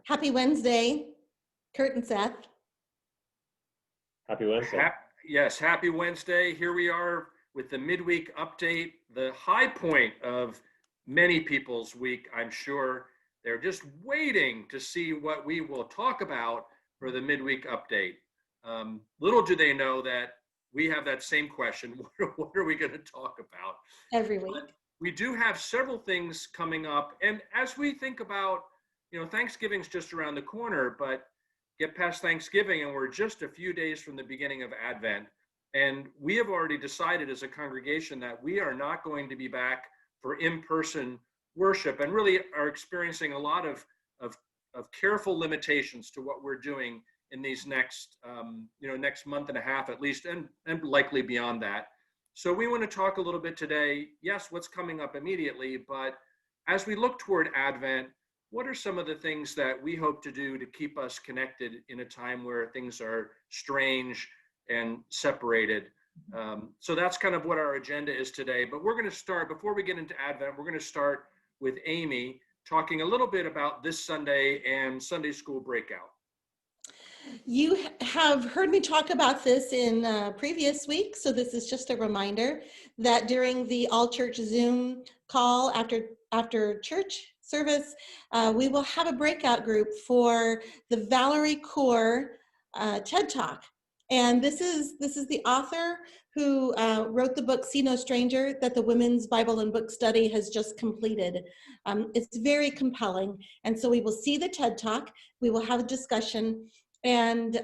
Happy Wednesday, Kurt and Seth. Happy Wednesday. Yes, happy Wednesday. Here we are with the midweek update, the high point of many people's week, I'm sure. They're just waiting to see what we will talk about for the midweek update. Little do they know that we have that same question. What are we going to talk about? Every week. But we do have several things coming up. And as we think about, Thanksgiving's just around the corner, but get past Thanksgiving and we're just a few days from the beginning of Advent. And we have already decided as a congregation that we are not going to be back for in-person worship, and really are experiencing a lot of careful limitations to what we're doing in these next month and a half at least, and likely beyond that. So we want to talk a little bit today, yes, what's coming up immediately, but as we look toward Advent, what are some of the things that we hope to do to keep us connected in a time where things are strange and separated? So that's kind of what our agenda is today. But we're going to start, before we get into Advent, we're going to start with Amy talking a little bit about this Sunday and Sunday school breakout. You have heard me talk about this in previous weeks, so this is just a reminder that during the all-church Zoom call after church service, we will have a breakout group for the Valerie Kaur TED Talk. And this is the author who wrote the book See No Stranger that the Women's Bible and Book Study has just completed. It's very compelling. And so we will see the TED Talk, we will have a discussion, and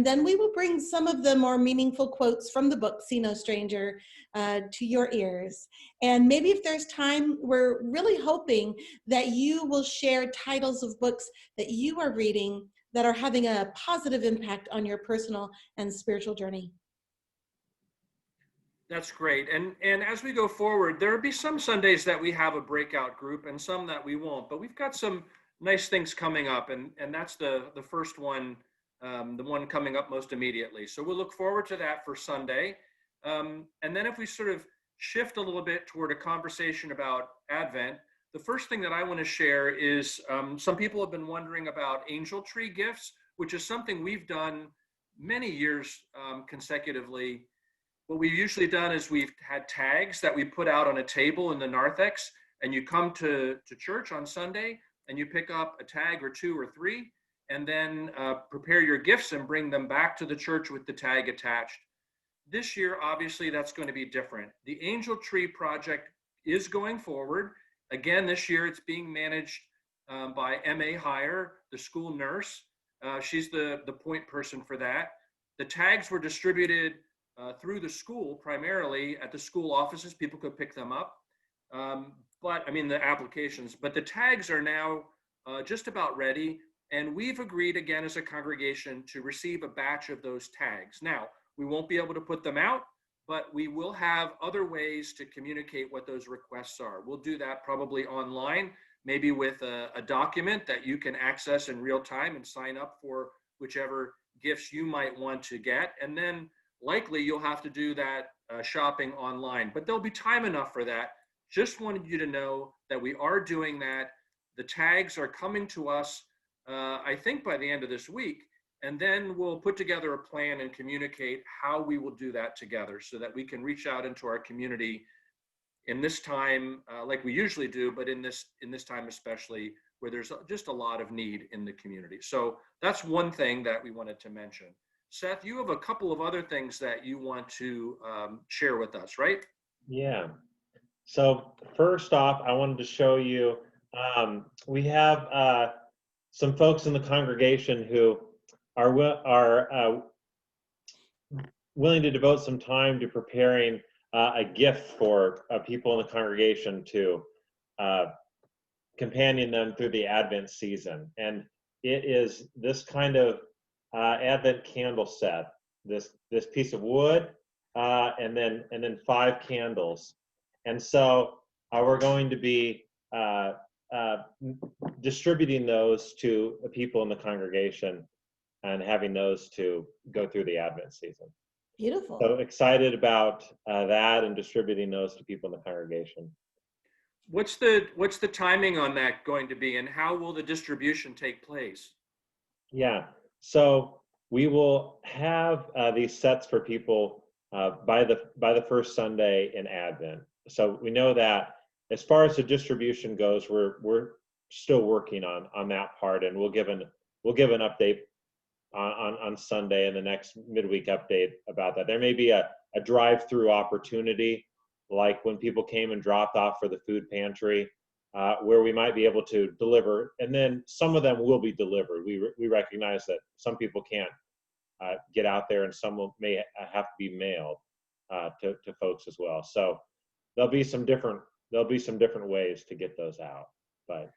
then we will bring some of the more meaningful quotes from the book See No Stranger to your ears. And maybe if there's time, we're really hoping that you will share titles of books that you are reading that are having a positive impact on your personal and spiritual journey. That's great. And as we go forward, there'll be some Sundays that we have a breakout group and some that we won't, but we've got some nice things coming up, and that's the first one, the one coming up most immediately. So we'll look forward to that for Sunday. And then if we sort of shift a little bit toward a conversation about Advent, the first thing that I want to share is some people have been wondering about angel tree gifts, which is something we've done many years consecutively. What we've usually done is we've had tags that we put out on a table in the narthex, and you come to church on Sunday and you pick up a tag or two or three, and then prepare your gifts and bring them back to the church with the tag attached. This year, obviously, that's going to be different. The Angel Tree Project is going forward. Again, this year it's being managed by M.A. Heyer, the school nurse. She's the point person for that. The tags were distributed through the school, primarily at the school offices. People could pick them up. The applications. But the tags are now just about ready. And we've agreed, again, as a congregation, to receive a batch of those tags. Now, we won't be able to put them out, but we will have other ways to communicate what those requests are. We'll do that probably online, maybe with a document that you can access in real time and sign up for whichever gifts you might want to get. And then likely you'll have to do that shopping online, but there'll be time enough for that. Just wanted you to know that we are doing that. The tags are coming to us, I think by the end of this week. And then we'll put together a plan and communicate how we will do that together so that we can reach out into our community in this time, like we usually do, but in this time especially, where there's just a lot of need in the community. So that's one thing that we wanted to mention. Seth, you have a couple of other things that you want to share with us, right? Yeah. So first off, I wanted to show you, we have some folks in the congregation who are willing to devote some time to preparing a gift for people in the congregation to companion them through the Advent season. And it is this kind of Advent candle set, this piece of wood, and then 5 candles. And so we're going to be distributing those to the people in the congregation and having those to go through the Advent season. Beautiful. So excited about that and distributing those to people in the congregation. What's the timing on that going to be, and how will the distribution take place? Yeah. So we will have these sets for people by the first Sunday in Advent. So we know that as far as the distribution goes, we're still working on that part, and we'll give an update on Sunday and the next midweek update about that. There may be a drive-through opportunity, like when people came and dropped off for the food pantry, where we might be able to deliver, and then some of them will be delivered. We recognize that some people can't get out there, and some may have to be mailed to folks as well. So there'll be some different ways to get those out. But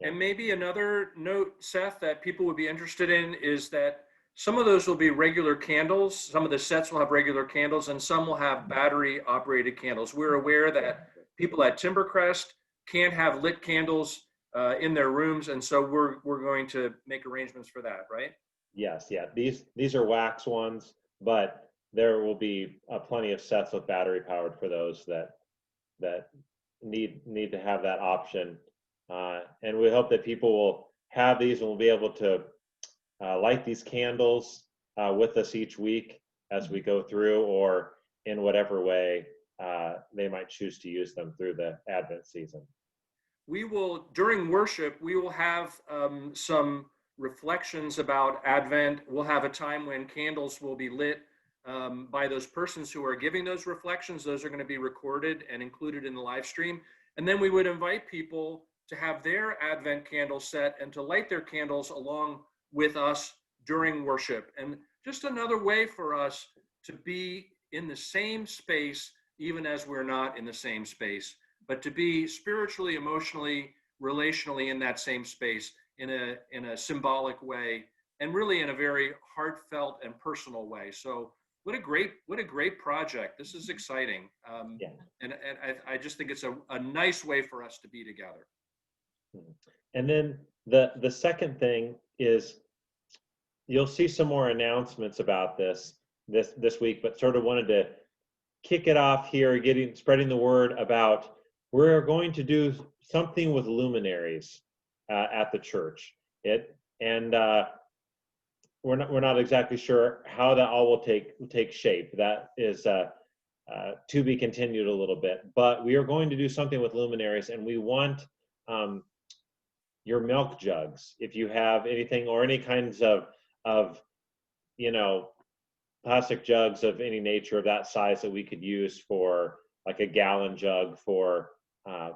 yeah. And maybe another note, Seth, that people would be interested in is that some of those will be regular candles. Some of the sets will have regular candles, and some will have battery operated candles. We're aware that people at Timbercrest can't have lit candles in their rooms, and so we're going to make arrangements for that, right? Yes, yeah. These are wax ones, but there will be plenty of sets with battery powered for those that need to have that option. And we hope that people will have these and will be able to light these candles with us each week as we go through, or in whatever way they might choose to use them through the Advent season. We will, during worship, we will have some reflections about Advent. We'll have a time when candles will be lit by those persons who are giving those reflections. Those are going to be recorded and included in the live stream. And then we would invite people to have their Advent candle set and to light their candles along with us during worship. And just another way for us to be in the same space, even as we're not in the same space, but to be spiritually, emotionally, relationally in that same space in a symbolic way, and really in a very heartfelt and personal way. So what a great project. This is exciting. Yeah. And I just think it's a nice way for us to be together. And then the second thing is, you'll see some more announcements about this week, but sort of wanted to kick it off here, spreading the word about, we're going to do something with luminaries at the church. We're not exactly sure how that all will take shape. That is to be continued a little bit, but we are going to do something with luminaries, and we want your milk jugs, if you have anything, or any kinds of plastic jugs of any nature of that size that we could use for, like a gallon jug for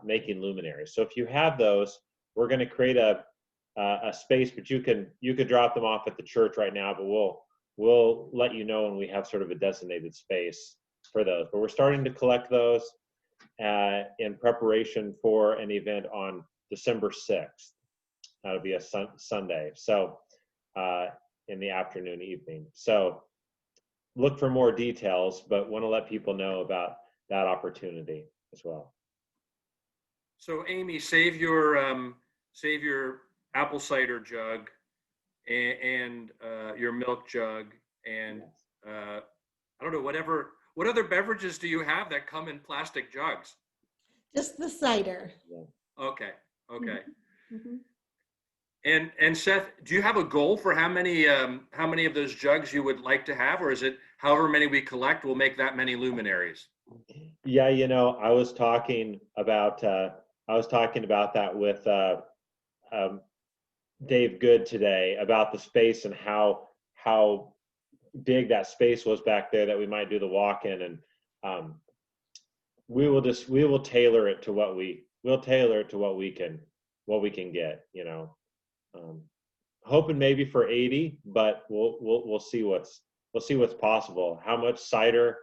making luminaries. So if you have those, we're going to create a space, but you could drop them off at the church right now, but we'll let you know when we have sort of a designated space for those. But we're starting to collect those in preparation for an event on December 6th. That'll be a Sunday. So in the afternoon, evening. So look for more details, but want to let people know about that opportunity as well. So Amy, save your apple cider jug and your milk jug, and I don't know, what other beverages do you have that come in plastic jugs? Just the cider. Yeah. Okay. Mm-hmm. And Seth, do you have a goal for how many of those jugs you would like to have, or is it however many we collect, we'll make that many luminaries? Yeah, I was talking about that with Dave Good today, about the space and how big that space was back there that we might do the walk-in, and we will tailor it to what we can get. Hoping maybe for 80, but we'll see what's possible. How much cider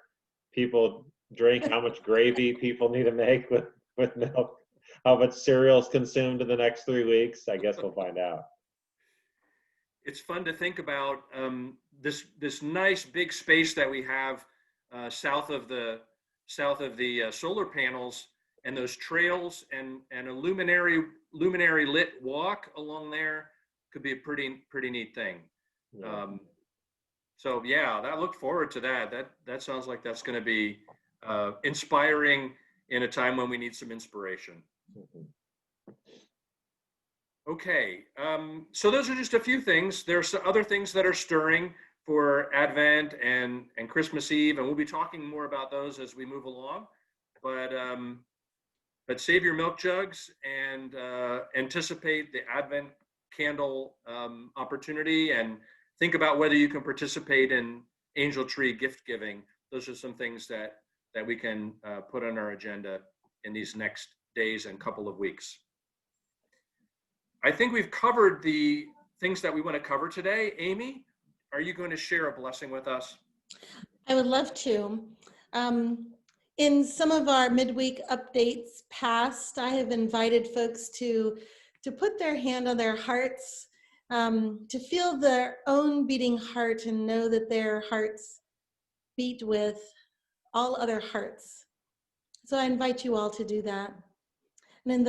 people drink, how much gravy people need to make with milk, how much cereal is consumed in the next 3 weeks. I guess we'll find out. It's fun to think about this nice big space that we have south of the solar panels, and those trails and a luminary lit walk along there could be a pretty neat thing. Yeah. So yeah, I look forward to that. That sounds like that's going to be inspiring in a time when we need some inspiration. Mhm. Okay, so those are just a few things. There's other things that are stirring for Advent and Christmas Eve, and we'll be talking more about those as we move along. But save your milk jugs and anticipate the Advent candle opportunity, and think about whether you can participate in angel tree gift giving. Those are some things that we can put on our agenda in these next days and couple of weeks. I think we've covered the things that we want to cover today. Amy, are you going to share a blessing with us? I would love to. In some of our midweek updates past, I have invited folks to put their hand on their hearts, to feel their own beating heart and know that their hearts beat with all other hearts. So I invite you all to do that. And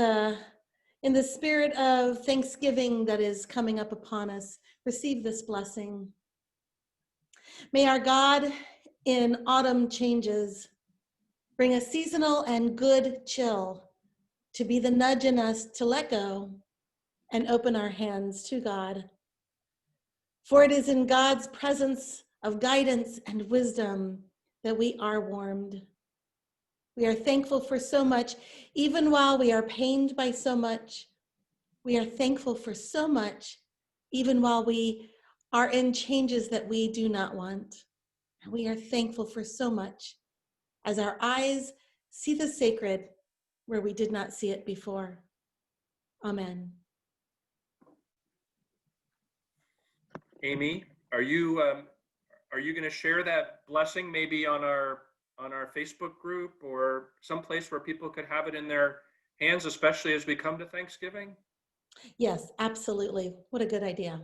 in the spirit of Thanksgiving that is coming up upon us, receive this blessing. May our God in autumn changes bring a seasonal and good chill to be the nudge in us to let go and open our hands to God. For it is in God's presence of guidance and wisdom that we are warmed. We are thankful for so much, even while we are pained by so much. We are thankful for so much, even while we are in changes that we do not want. And we are thankful for so much as our eyes see the sacred where we did not see it before. Amen. Amy, are you going to share that blessing maybe on our Facebook group or someplace where people could have it in their hands, especially as we come to Thanksgiving? Yes, absolutely. What a good idea.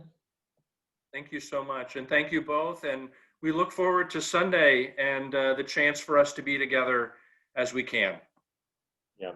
Thank you so much. And thank you both. And we look forward to Sunday and the chance for us to be together as we can. Yeah.